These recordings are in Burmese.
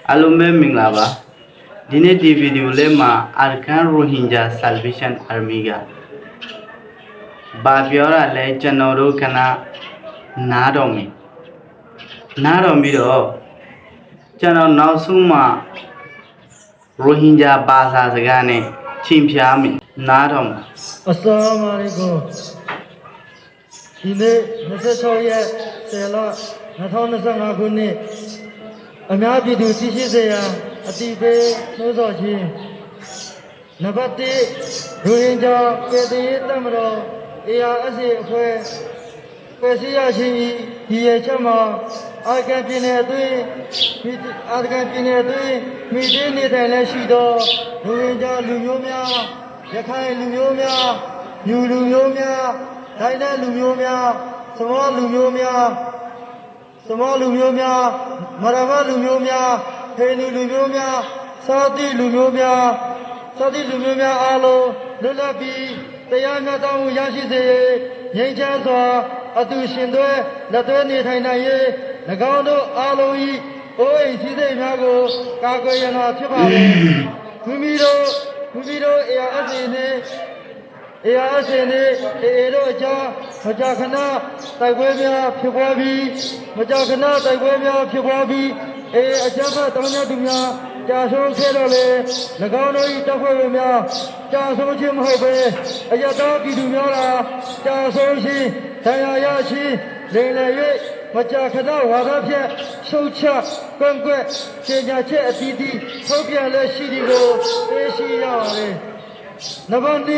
Alume Minglava. Dine di video lema Arkan Rohingya Salvation Army ga. Babiora le Janoro kana Nadomi. Nadomi do. Jano Nausuma Rohingya Basa Zagane Chimpiami Nadom. Assalamu alaikum. Dine 26ရက်10လ2025ခုနှစ်အများပြည်သူသိရှိစေရန်အတိပေးနှိုးဆော်ခြင်းနံပါတ်1ရိုဟင်ဂျာပြည်သူ့တပ်မတော် ARSA အဖွဲ့ဖွဲ့စည်းရရှိဒီရဲ့ချက်မှာအာဂန်ပြည်နယ်အတွင်းမိသေးနေထိုင်လက်ရှိသောရိုဟင်ဂျာလူမျိုးများရခိုင်လူမျိုးများယူလူမျိုးများဒိုင်းတဲ့လူမျိုးများစမောလူမျိုးများမရမလူမျိုးများဟိန္ဒူလူမျိုးများစာတိလူမျိုးများအားလုံးလွတ်လပ်ပြီးတရားမျှတမှုရရှိစေငြိမ်းချမ်းစွာအတူရှင်သွဲလက်သွဲနေထိုင်နိုင်ရေး၎င်းတို့အားလုံး၏အိုးအိမ်စည်းစိမ်များကိုကာကွယ်ရန်ဖြစ်ပါသည်မိမိတို့ ARSA နဲ့AA တို့အကြားမကြာခဏတိုက်ပွဲများဖြစ်ပွားပြီးAA အကြမ်းဖက်တောင်းတသူများကြာဆုံးခဲ့တော့လေ၎င်းတို့၏တပ်ဖွဲ့ဝင်များကြာဆုံးခြင်းမဟုတ်ဘဲအရတားပြည်သူများသာကြာဆုံးခြင်းဒဏ်ရာရခြင်းလိမ်လည်၍မကြာခဏဝါဒဖြင့်ရှုတ်ချကန့်ကွက်ကြေညာချက်အသီးသီးထုတ်ပြန်လက်ရှိသည်ကိုသိရှိရပါတယ်နံပါတ်2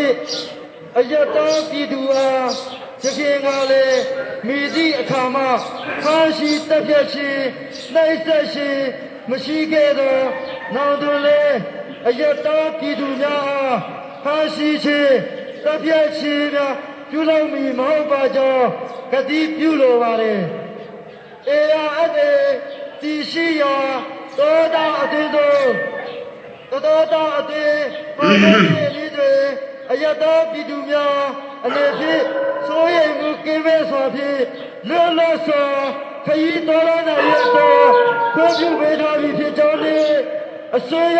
အယတပြည်သူအားသခင်ကလည်းမိသည့်အခါမှဖမ်းဆီးတပ်ဖြတ်ခြင်းနှိပ်စက်ခြင်းမရှိခဲ့သောနောက်တွင်လည်းအယတပြည်သူများအားဖမ်းဆီးခြင်းတပ်ဖြတ်ခြင်းများပြုလုပ်မည်မဟုတ်ပါကြောင်းကတိပြုလိုပါတယ်ARSA တည်ရှိရာတောတောင်အသင်းပါတော်ပြည်တွေအယတပြည်သူများအနေဖြင့်စိုးရိမ်မှုကင်းမဲ့စွာဖြင့်လွတ်လပ်စွာခရီးသွားလာနိုင်ရသောခွင့်ပြုပေးထားပြီးဖြစ်ကြောင်းနှင့်အစိုးရ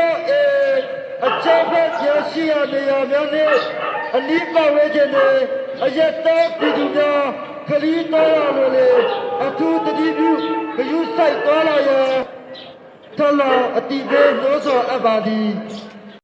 အကြမ်းဖက်ရရှိရနေရာများနှင့်အနိပတ်ဝဲခြင်းနှင့်အယတပြည်သူများခရီးသွားလာလို့လေအထူးတတိပြုဂရုစိုက်သွားလာရန်ထပ်လောင်းအတိပေးလို့ဆိုအပ်ပါသည်